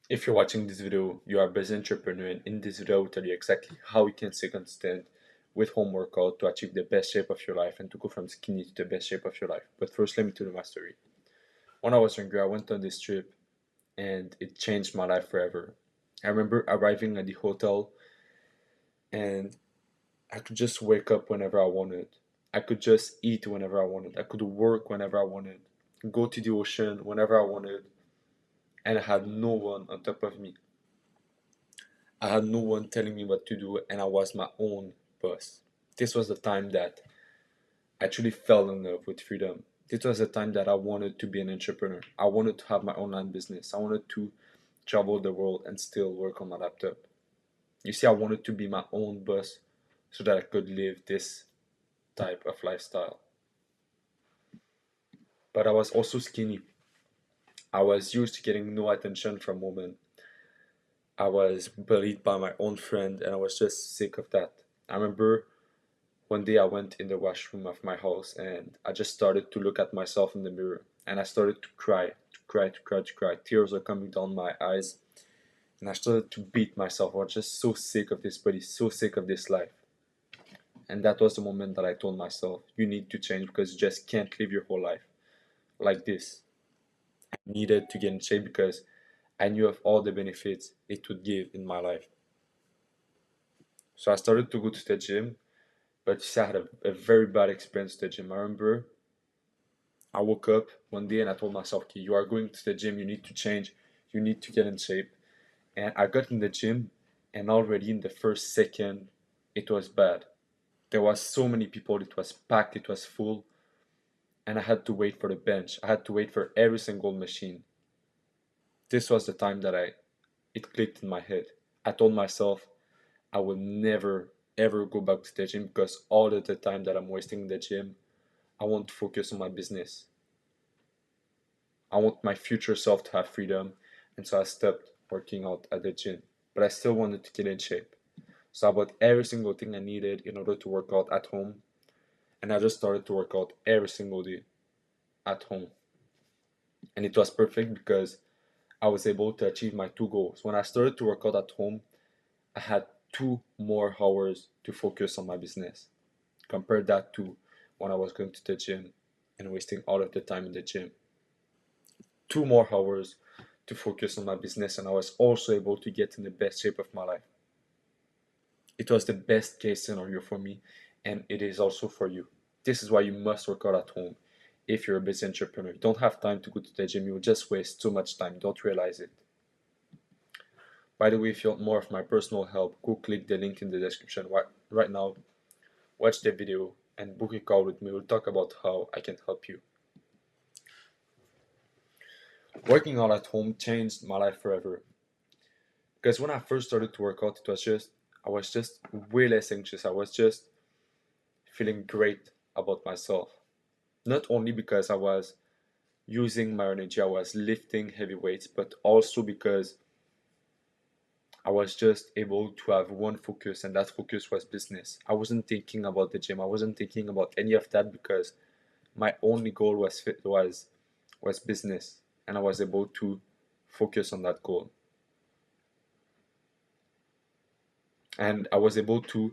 If you're watching this video, you are a busy entrepreneur, and in this video, I will tell you exactly how you can stay consistent with home workout to achieve the best shape of your life and to go from skinny to the best shape of your life. But first, let me tell you my story. When I was younger, I went on this trip and it changed my life forever. I remember arriving at the hotel and I could just wake up whenever I wanted. I could just eat whenever I wanted. I could work whenever I wanted, go to the ocean whenever I wanted, and I had no one on top of me. I had no one telling me what to do, and I was my own boss. This was the time that I truly fell in love with freedom. This was the time that I wanted to be an entrepreneur. I wanted to have my online business. I wanted to travel the world and still work on my laptop. You see, I wanted to be my own boss so that I could live this type of lifestyle. But I was also skinny. I was used to getting no attention from women. I was bullied by my own friend, and I was just sick of that. I remember one day I went in the washroom of my house and I just started to look at myself in the mirror and I started to cry, to cry, to cry, to cry. Tears are coming down my eyes and I started to beat myself. I was just so sick of this body, so sick of this life. And that was the moment that I told myself, you need to change because you just can't live your whole life like this. I needed to get in shape because I knew of all the benefits it would give in my life. So I started to go to the gym, but I had a very bad experience at the gym. I remember I woke up one day and I told myself, okay, you are going to the gym, you need to change, you need to get in shape. And I got in the gym, and already in the first second, it was bad. There was so many people, it was packed, it was full, and I had to wait for the bench. I had to wait for every single machine. This was the time that it clicked in my head. I told myself I will never ever go back to the gym because all of the time that I'm wasting in the gym, I want to focus on my business. I want my future self to have freedom, and so I stopped working out at the gym. But I still wanted to get in shape. So I bought every single thing I needed in order to work out at home, and I just started to work out every single day at home. And it was perfect because I was able to achieve my two goals. When I started to work out at home, I had 2 more hours to focus on my business. Compare that to when I was going to the gym and wasting all of the time in the gym. 2 more hours to focus on my business, and I was also able to get in the best shape of my life. It was the best case scenario for me, and it is also for you. This is why you must work out at home if you're a busy entrepreneur. You don't have time to go to the gym, you will just waste so much time, don't realize it. By the way, if you want more of my personal help, go click the link in the description right now, watch the video, and book a call with me. We'll talk about how I can help you. Working out at home changed my life forever. Because when I first started to work out, I was just way less anxious. I was just feeling great about myself. Not only because I was using my energy, I was lifting heavy weights, but also because I was just able to have one focus, and that focus was business. I wasn't thinking about the gym. I wasn't thinking about any of that because my only goal was business, and I was able to focus on that goal. And I was able to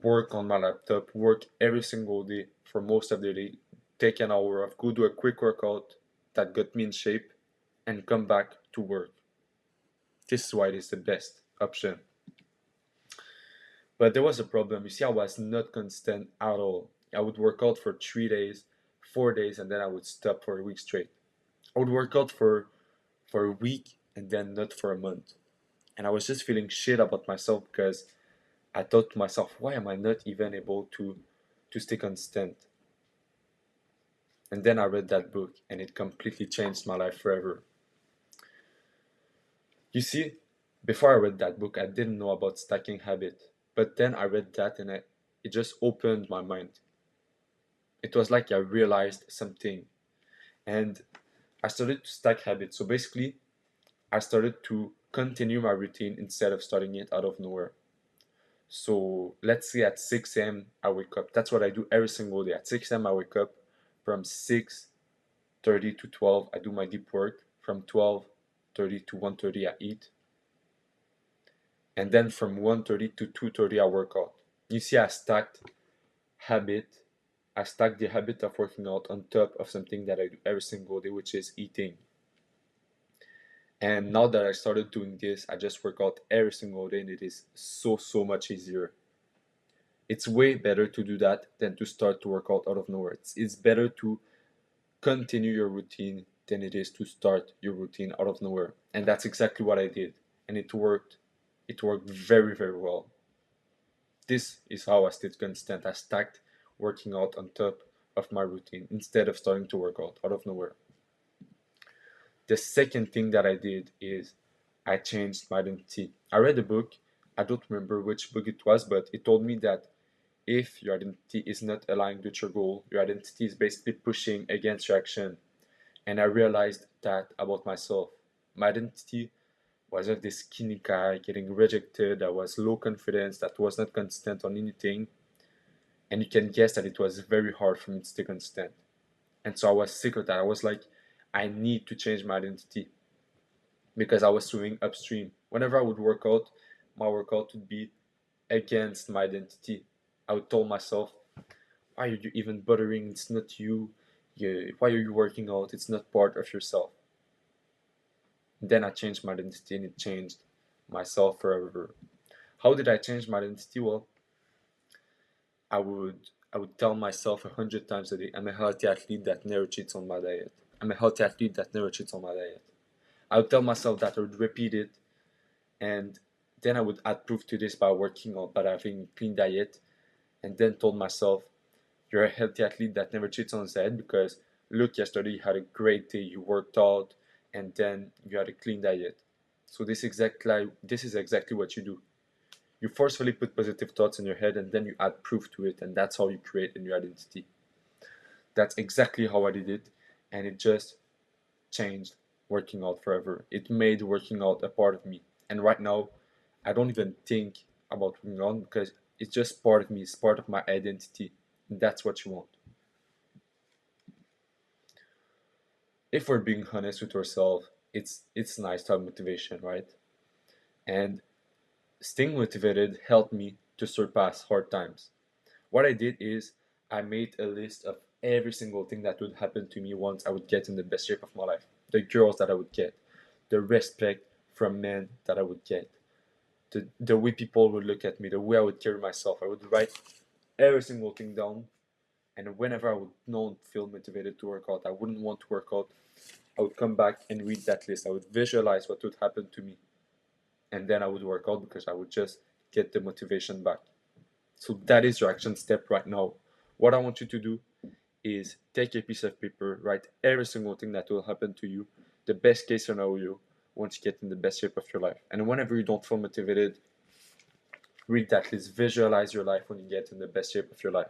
work on my laptop, work every single day for most of the day, take an hour off, go do a quick workout that got me in shape, and come back to work. This is why it is the best option. But there was a problem. You see, I was not constant at all. I would work out for 3 days, 4 days, and then I would stop for a week straight. I would work out for a week and then not for a month. And I was just feeling shit about myself because I thought to myself, why am I not even able to stay constant? And then I read that book and it completely changed my life forever. You see, before I read that book, I didn't know about stacking habit. But then I read that and it just opened my mind. It was like I realized something and I started to stack habits. So basically, I started to continue my routine instead of starting it out of nowhere. So let's say at 6 a.m. I wake up. That's what I do every single day. At 6 a.m. I wake up. From 6:30 to 12 I do my deep work. From 12 1:30 to 1:30 I eat, and then from 1:30 to 2:30 I work out. You see, habit. I stacked the habit of working out on top of something that I do every single day, which is eating. And now that I started doing this, I just work out every single day, and it is so much easier. It's way better to do that than to start to work out of nowhere. It's better to continue your routine than it is to start your routine out of nowhere. And that's exactly what I did. And it worked. It worked very well. This is how I stayed consistent. I stacked working out on top of my routine instead of starting to work out of nowhere. The second thing that I did is I changed my identity. I read a book. I don't remember which book it was, but it told me that if your identity is not aligned with your goal, your identity is basically pushing against your action. And I realized that about myself. My identity was of this skinny guy getting rejected, that was low confidence, that was not consistent on anything. And you can guess that it was very hard for me to stay consistent. And so I was sick of that. I was like, I need to change my identity because I was swimming upstream. Whenever I would work out, my workout would be against my identity. I would tell myself, why are you even bothering? It's not you. Why are you working out? It's not part of yourself. Then I changed my identity and it changed myself forever. How did I change my identity? Well, I would tell myself 100 times a day, I'm a healthy athlete that never cheats on my diet. I'm a healthy athlete that never cheats on my diet. I would tell myself that. I would repeat it, and then I would add proof to this by working out, by having a clean diet, and then told myself, you're a healthy athlete that never cheats on his diet because look, yesterday you had a great day, you worked out, and then you had a clean diet. So this is exactly what you do. You forcefully put positive thoughts in your head and then you add proof to it, and that's how you create a new identity. That's exactly how I did it, and it just changed working out forever. It made working out a part of me. And right now, I don't even think about working out because it's just part of me, it's part of my identity. And that's what you want. If we're being honest with ourselves, it's nice to have motivation, right? And staying motivated helped me to surpass hard times. What I did is I made a list of every single thing that would happen to me once I would get in the best shape of my life. The girls that I would get, the respect from men that I would get, the way people would look at me, the way I would carry myself. I would write every single thing down. And whenever I would not feel motivated to work out, I wouldn't want to work out, I would come back and read that list. I would visualize what would happen to me. And then I would work out because I would just get the motivation back. So that is your action step right now. What I want you to do is take a piece of paper, write every single thing that will happen to you, the best case scenario once you get in the best shape of your life. And whenever you don't feel motivated, read that list, visualize your life when you get in the best shape of your life.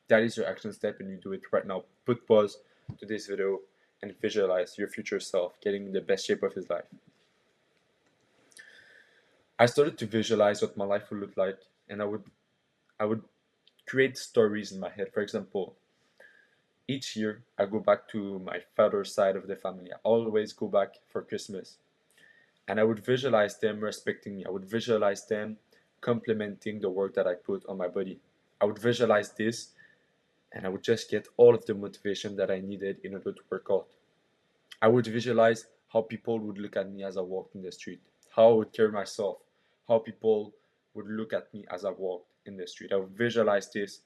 That is your action step, and you do it right now. Put pause to this video and visualize your future self getting in the best shape of his life. I started to visualize what my life would look like, and I would create stories in my head. For example, each year I go back to my father's side of the family. I always go back for Christmas. And I would visualize them respecting me. I would visualize them complimenting the work that I put on my body. I would visualize this and I would just get all of the motivation that I needed in order to work out. I would visualize how people would look at me as I walked in the street, how I would carry myself, how people would look at me as I walked in the street. I would visualize this.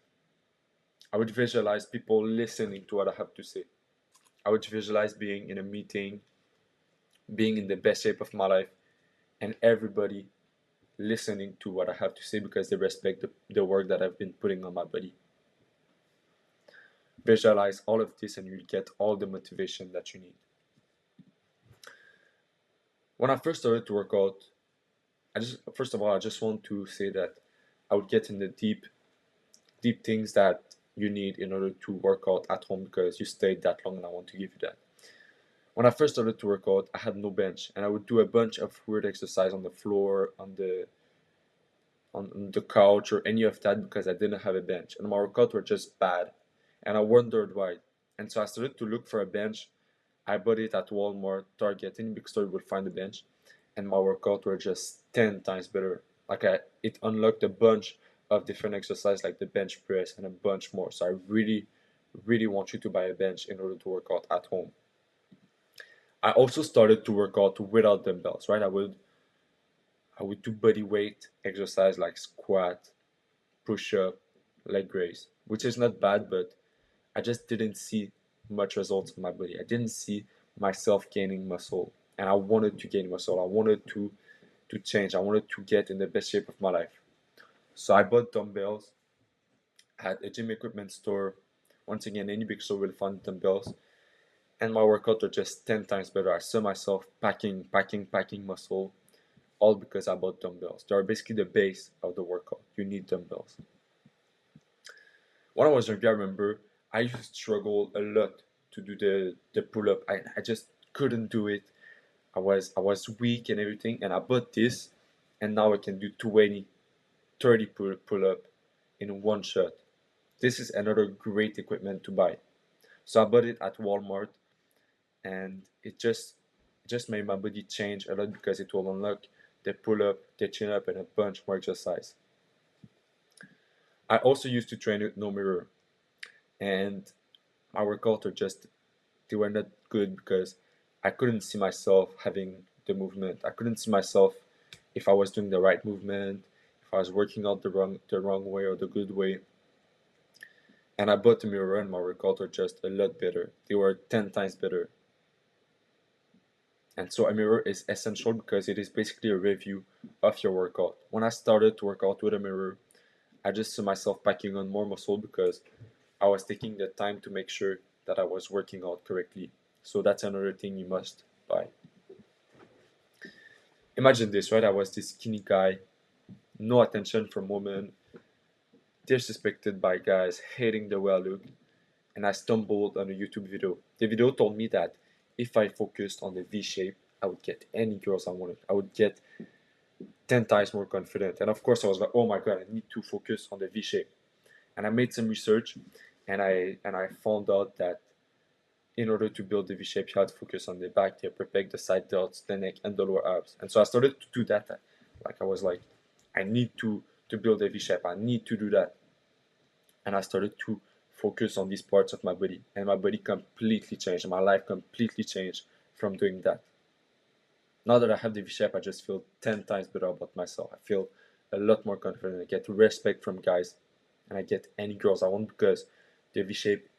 I would visualize people listening to what I have to say. I would visualize being in a meeting, being in the best shape of my life, and everybody listening to what I have to say because they respect the work that I've been putting on my body. Visualize all of this and you'll get all the motivation that you need. When I first started to work out, first of all, I just want to say that I would get in the deep things that you need in order to work out at home because you stayed that long and I want to give you that. When I first started to work out, I had no bench and I would do a bunch of weird exercise on the floor, on the couch or any of that because I didn't have a bench and my workouts were just bad and I wondered why. And so I started to look for a bench I bought it at Walmart, Target, any big store you will find a bench, and my workout were just 10 times better. It unlocked a bunch of different exercises like the bench press and a bunch more. So I really, really want you to buy a bench in order to work out at home. I also started to work out without dumbbells, right? I would do body weight exercise like squat, push up, leg raise, which is not bad, but I just didn't see much results in my body. I didn't see myself gaining muscle, and I wanted to gain muscle. I wanted to change. I wanted to get in the best shape of my life. So I bought dumbbells at a gym equipment store. Once again, any big store will find dumbbells, and my workout are just 10 times better. I saw myself packing muscle, all because I bought dumbbells. They are basically the base of the workout. You need dumbbells. When I was younger, I remember I used to struggle a lot to do the pull up. I just couldn't do it. I was weak and everything, and I bought this, and now I can do 20, 30 pull up in one shot. This is another great equipment to buy. So I bought it at Walmart, and it just made my body change a lot because it will unlock the pull up, the chin up, and a bunch more exercise. I also used to train with no mirror, and my workouts are just they were not good because I couldn't see myself having the movement. I couldn't see myself if I was doing the right movement, if I was working out the wrong way or the good way. And I bought a mirror and my workouts are just a lot better. They were 10 times better. And so a mirror is essential because it is basically a review of your workout. When I started to work out with a mirror, I just saw myself packing on more muscle because I was taking the time to make sure that I was working out correctly. So that's another thing you must buy. Imagine this, right? I was this skinny guy, no attention from women, disrespected by guys, hating the way I look, and I stumbled on a YouTube video. The video told me that if I focused on the V shape, I would get any girls I wanted. I would get 10 times more confident. And of course, I was like, oh my god, I need to focus on the V shape. And I made some research, and I found out that in order to build the V shape, you had to focus on the back, the upper pec, the side delts, the neck, and the lower abs. And so I started to do that. Like I was like, I need to build a V shape. I need to do that. And I started to focus on these parts of my body, and my body completely changed. My life completely changed from doing that. Now that I have the V shape, I just feel 10 times better about myself. I feel a lot more confident. I get respect from guys, and I get any girls I want because the V shape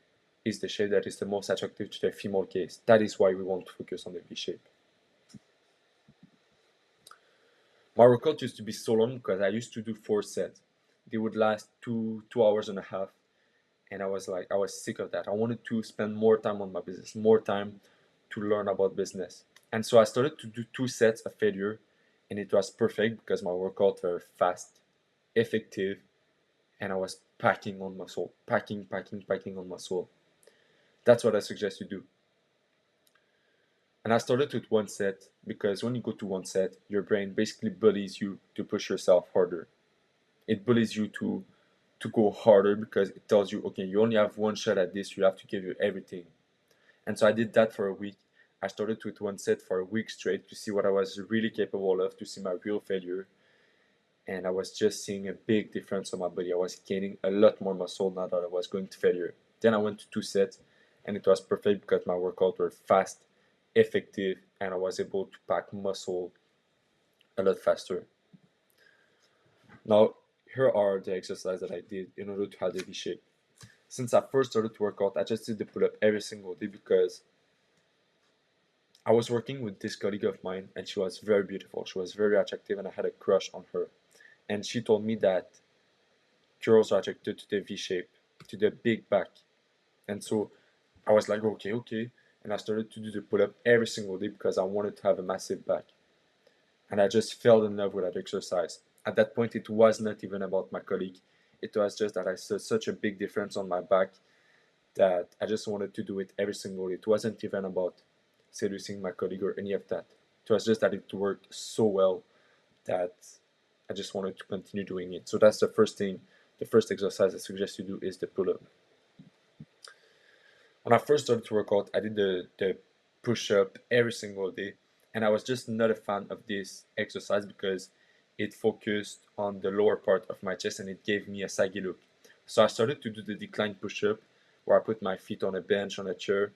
is the shape that is the most attractive to the female gaze. That is why we want to focus on the V shape. My workout used to be so long because I used to do 4 sets. They would last two hours and a half, and I was sick of that. I wanted to spend more time on my business, more time to learn about business. And so I started to do 2 sets of failure, and it was perfect because my workouts were fast, effective, and I was packing on muscle, packing on muscle. That's what I suggest you do. And I started with 1 set because when you go to 1 set, your brain basically bullies you to push yourself harder. It bullies you to go harder because it tells you, okay, you only have one shot at this, you have to give you everything. And so I did that for a week. I started with 1 set for a week straight to see what I was really capable of, to see my real failure. And I was just seeing a big difference on my body. I was gaining a lot more muscle now that I was going to failure. Then I went to 2 sets, and it was perfect because my workouts were fast, effective, and I was able to pack muscle a lot faster. Now, here are the exercises that I did in order to have the V shape. Since I first started to work out, I just did the pull up every single day because I was working with this colleague of mine, and she was very beautiful. She was very attractive, and I had a crush on her. And she told me that girls are attracted to the V shape, to the big back. And so I was like, okay, okay. And I started to do the pull up every single day because I wanted to have a massive back. And I just fell in love with that exercise. At that point, it was not even about my colleague. It was just that I saw such a big difference on my back that I just wanted to do it every single day. It wasn't even about seducing my colleague or any of that. It was just that it worked so well that I just wanted to continue doing it. So that's the first thing. The first exercise I suggest you do is the pull up. When I first started to work out, I did the push up every single day. And I was just not a fan of this exercise because it focused on the lower part of my chest and it gave me a saggy look. So I started to do the decline push up where I put my feet on a bench, on a chair,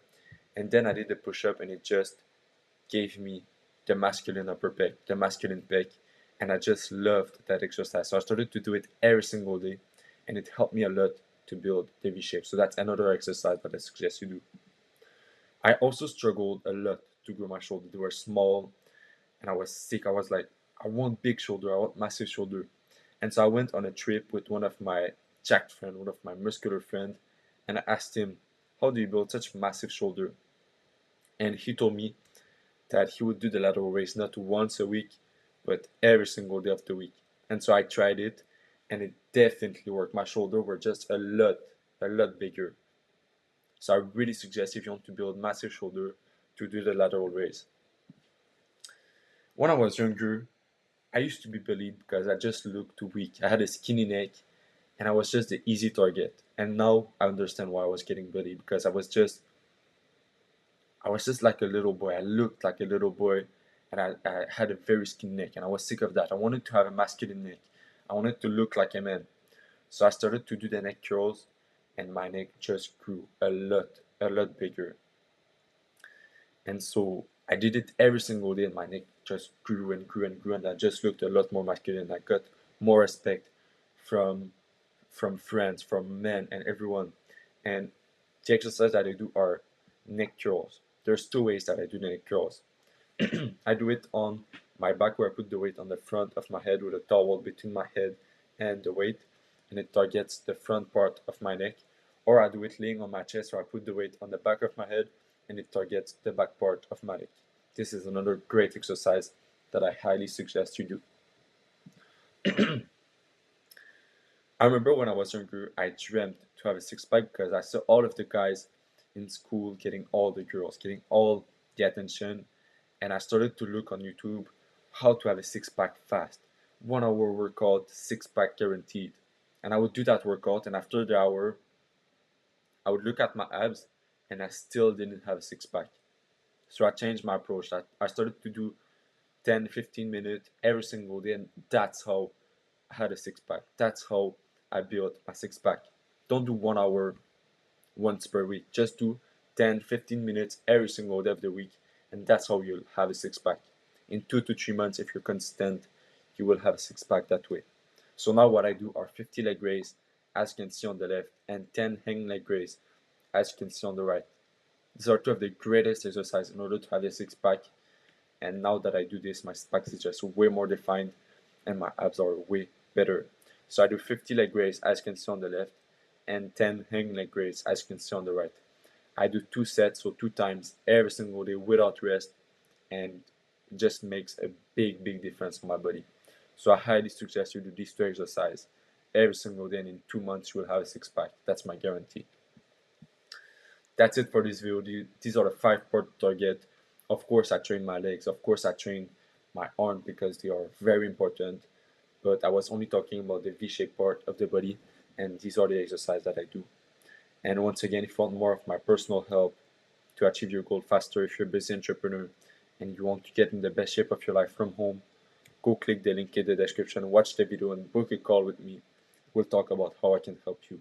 and then I did the push up and it just gave me the masculine upper pec, the masculine pec, and I just loved that exercise. So I started to do it every single day and it helped me a lot to build the V shape. So that's another exercise that I suggest you do. I also struggled a lot to grow my shoulder. They were small and I was sick. I was like, I want big shoulder, I want massive shoulder. And so I went on a trip with one of my jacked friend, one of my muscular friend, and I asked him, how do you build such massive shoulder? And he told me that he would do the lateral raise not once a week, but every single day of the week. And so I tried it and it definitely worked. My shoulder were just a lot bigger. So I really suggest if you want to build massive shoulder to do the lateral raise. When I was younger, I used to be bullied because I just looked too weak. I had a skinny neck and I was just the easy target. And now I understand why I was getting bullied because I was just like a little boy. I looked like a little boy and I had a very skinny neck and I was sick of that. I wanted to have a masculine neck. I wanted to look like a man. So I started to do the neck curls and my neck just grew a lot bigger. And so I did it every single day and my neck just grew and grew and grew and I just looked a lot more masculine. I got more respect from friends, from men and everyone. And the exercises that I do are neck curls. There's two ways that I do the neck curls. I do it on my back where I put the weight on the front of my head with a towel between my head and the weight, and it targets the front part of my neck. Or I do it laying on my chest where I put the weight on the back of my head and it targets the back part of my neck. This is another great exercise that I highly suggest you do. I remember when I was younger, I dreamt to have a six pack because I saw all of the guys in school getting all the girls, getting all the attention, and I started to look on YouTube how to have a six pack fast. 1 hour workout, six pack guaranteed. And I would do that workout, and after the hour, I would look at my abs, and I still didn't have a six pack. So I changed my approach. I started to do 10, 15 minutes every single day, and that's how I had a six pack. That's how I built my six pack. Don't do 1 hour once per week. Just do 10, 15 minutes every single day of the week, and that's how you'll have a six pack. In 2 to 3 months, if you're consistent, you will have a six pack that way. So now what I do are 50 leg raise, as you can see on the left, and 10 hang leg raise, as you can see on the right. These are two of the greatest exercises in order to have a six pack. And now that I do this, my six pack is just way more defined and my abs are way better. So I do 50 leg raise, as you can see on the left, and 10 hang leg raise, as you can see on the right. I do 2 sets, so 2 times every single day without rest, and it just makes a big difference on my body. So I highly suggest you do these two exercises every single day, and in 2 months you will have a six pack. That's my guarantee. That's it for this video. These are the 5 part target. Of course, I train my legs. Of course, I train my arm because they are very important. But I was only talking about the V-shaped part of the body, and these are the exercises that I do. And once again, if you want more of my personal help to achieve your goal faster, if you're a busy entrepreneur and you want to get in the best shape of your life from home, go click the link in the description, watch the video, and book a call with me. We'll talk about how I can help you.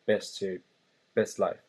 Best shape, best life.